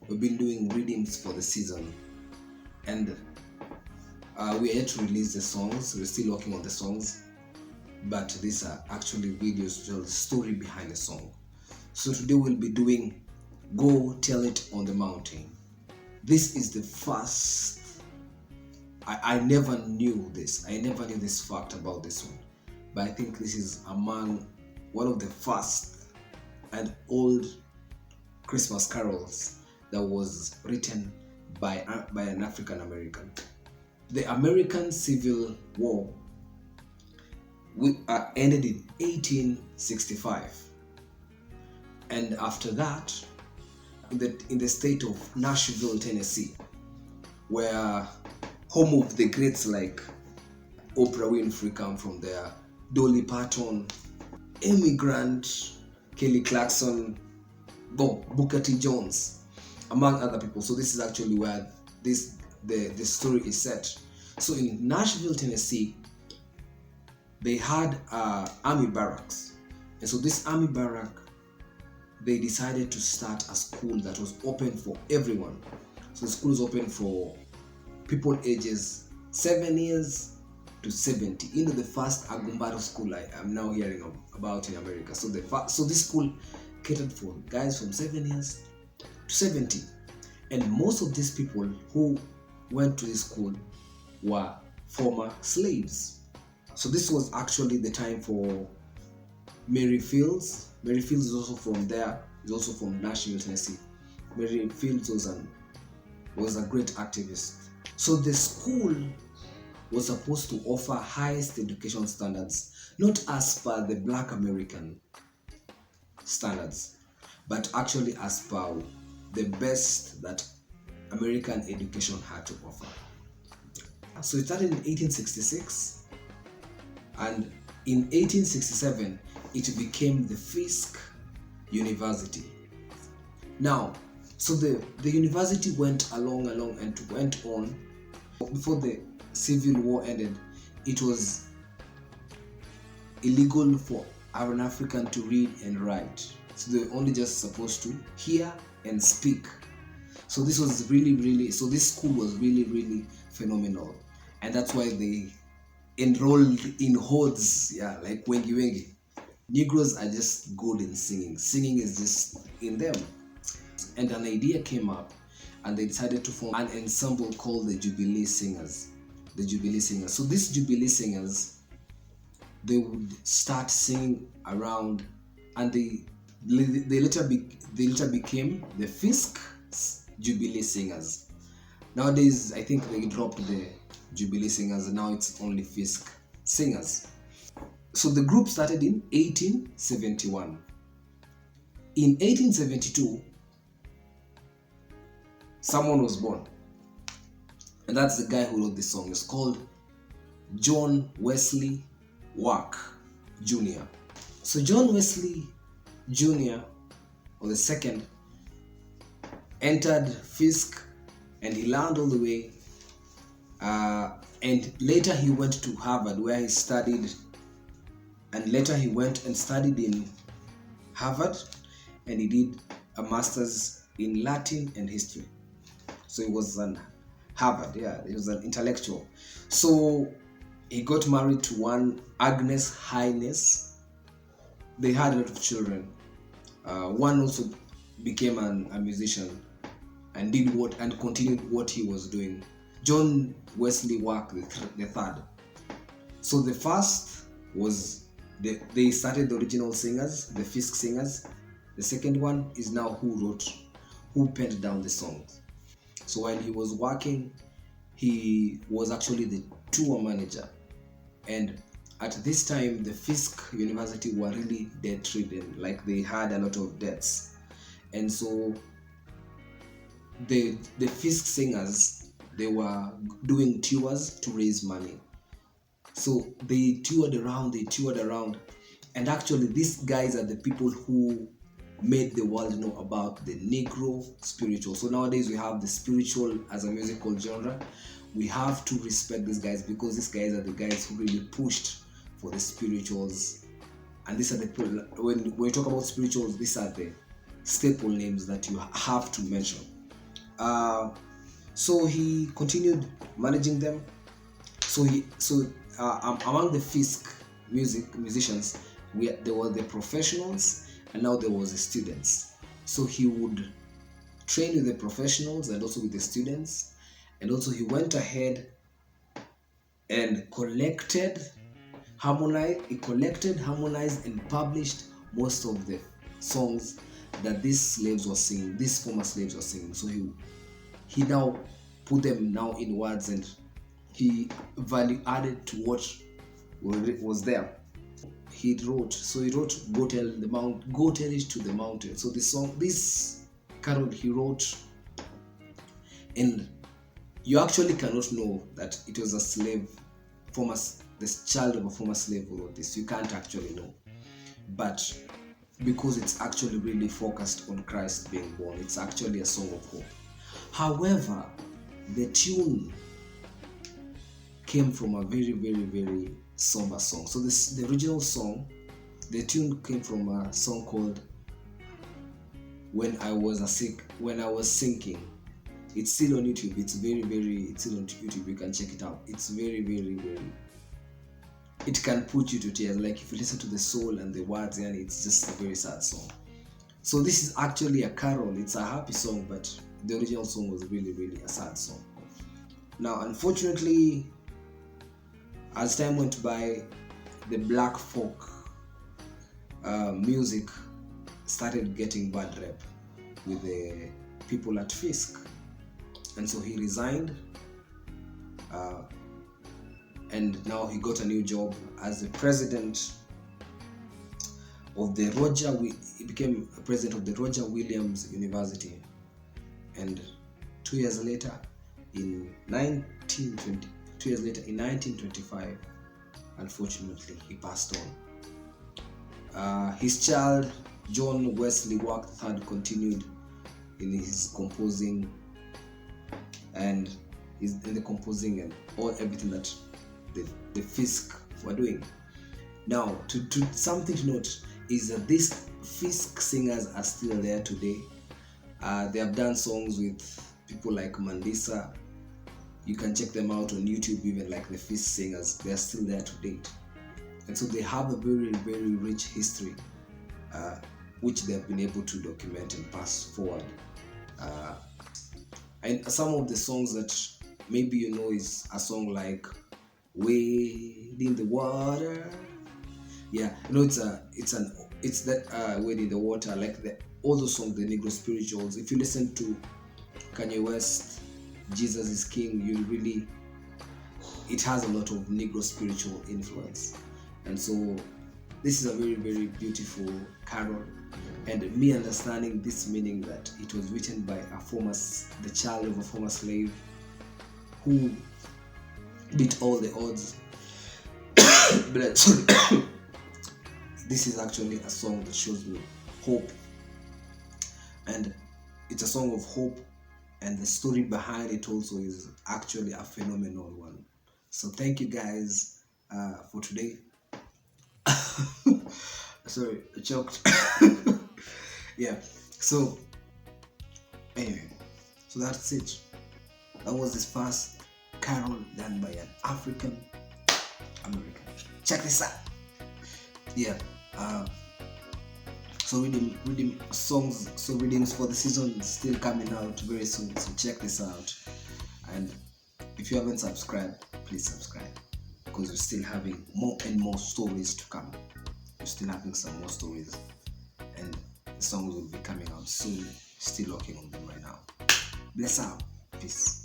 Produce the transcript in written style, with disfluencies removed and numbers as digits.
We've been doing Riddims for the season, and we are yet to release the songs. We're still working on the songs, but these are actually videos to tell the story behind the song. So today we'll be doing Go Tell It on the Mountain. This is the first. I never knew this. I never knew this fact about this one, but I think this is among one of the first and old Christmas carols that was written by an African American. The American Civil War ended in 1865, and after that, in the state of Nashville, Tennessee, where home of the greats like Oprah Winfrey come from there, Dolly Parton, Amy Grant, Kelly Clarkson, Booker T. Jones, among other people. So this is actually where the story is set. So in Nashville, Tennessee, they had army barracks, and so this army barrack, they decided to start a school that was open for everyone. So the school is open for people ages 7 years to 70. The first Agumbato school I am now hearing about in America. So this school catered for guys from 7 years to 70, and most of these people who went to this school were former slaves. So this was actually the time for Mary Fields. Mary Fields is also from there. Is also from Nashville, Tennessee. Mary Fields was a great activist. So the school was supposed to offer highest education standards, not as per the Black American standards, but actually as per the best that American education had to offer. So it started in 1866, and in 1867 it became the Fisk University. Now, so the university went along and went on. Before the Civil War ended, it was illegal for an African to read and write. So they were only just supposed to hear and speak. So this was so this school was really phenomenal. And that's why they enrolled in hordes, like wengi wengi. Negroes are just good in singing. Singing is just in them. And an idea came up, and they decided to form an ensemble called the Jubilee Singers. The Jubilee Singers. So these Jubilee Singers, they would start singing around, and they later became the Fisk Jubilee Singers. Nowadays, I think they dropped the Jubilee Singers, and now it's only Fisk Singers. So the group started in 1871. In 1872, someone was born, and that's the guy who wrote this song. It's called John Wesley Wack Jr. So John Wesley Jr., or the second, entered Fisk, and he learned all the way, and later he went to Harvard, where he studied, and later he went and studied in Harvard, and he did a master's in Latin and history. So he was an Harvard, he was an intellectual. So he got married to one Agnes Highness. They had a lot of children. One also became a musician and continued what he was doing. John Wesley Wack the third. So the first was they started the original singers, the Fisk Singers. The second one is now who penned down the songs. So while he was working, he was actually the tour manager. And at this time, the Fisk University were really debt-ridden, like they had a lot of debts. And so the Fisk Singers, they were doing tours to raise money. So they toured around, and actually these guys are the people who made the world know about the Negro spiritual. So nowadays we have the spiritual as a musical genre. We have to respect these guys, because these guys are the guys who really pushed for the spirituals. And these are the people, when we talk about spirituals, these are the staple names that you have to mention. So he continued managing them. Among the Fisk musicians, there were the professionals, and now there was the students. So he would train with the professionals and also with the students, and also he went ahead and harmonized, and published most of the songs that these former slaves were singing. So he now put them now in words, and he value added to what was there. He wrote "Go Tell It to the Mountain." So this carol he wrote, and you actually cannot know that it was this child of a former slave who wrote this. You can't actually know, but because it's actually really focused on Christ being born, it's actually a song of hope. However, the tune came from a very, very, very somber song. So the original song, the tune came from a song called When I Was Sinking. It's still on YouTube. It's still on YouTube. You can check it out. It's very, very, very, it can put you to tears. Like if you listen to the soul and the words, and it's just a very sad song. So this is actually a carol. It's a happy song, but the original song was really, really a sad song. Now, unfortunately, as time went by, the black folk music started getting bad rep with the people at Fisk, and so he resigned, and now he got a new job as the president of the he became president of the Roger Williams University, and 2 years later, in 1925, unfortunately, he passed on. His child, John Wesley Worth III, continued in his composing and everything that the Fisk were doing. Now, to something to note is that these Fisk singers are still there today. They have done songs with people like Mandisa. You can check them out on YouTube, even like the Fisk singers. They are still there to date. And so they have a very, very rich history, which they have been able to document and pass forward. And some of the songs that maybe you know is a song like "Wade in the Water." Yeah, you know, it's that "Wade in the Water," like all those songs, the Negro spirituals. If you listen to Kanye West, "Jesus is King," it has a lot of Negro spiritual influence. And so this is a very, very beautiful carol, and me understanding this meaning that it was written by the child of a former slave who beat all the odds. This is actually a song that shows me hope, and it's a song of hope, and the story behind it also is actually a phenomenal one. So thank you guys for today. Sorry, I choked. Yeah, so anyway, so that's it. That was this first carol done by an African American. Check this out. Yeah, so reading songs, so Riddims for the season is still coming out very soon, so check this out. And if you haven't subscribed, please subscribe, because we're still having more and more stories to come. We're still having some more stories, and the songs will be coming out soon. Still working on them right now. Bless out. Peace.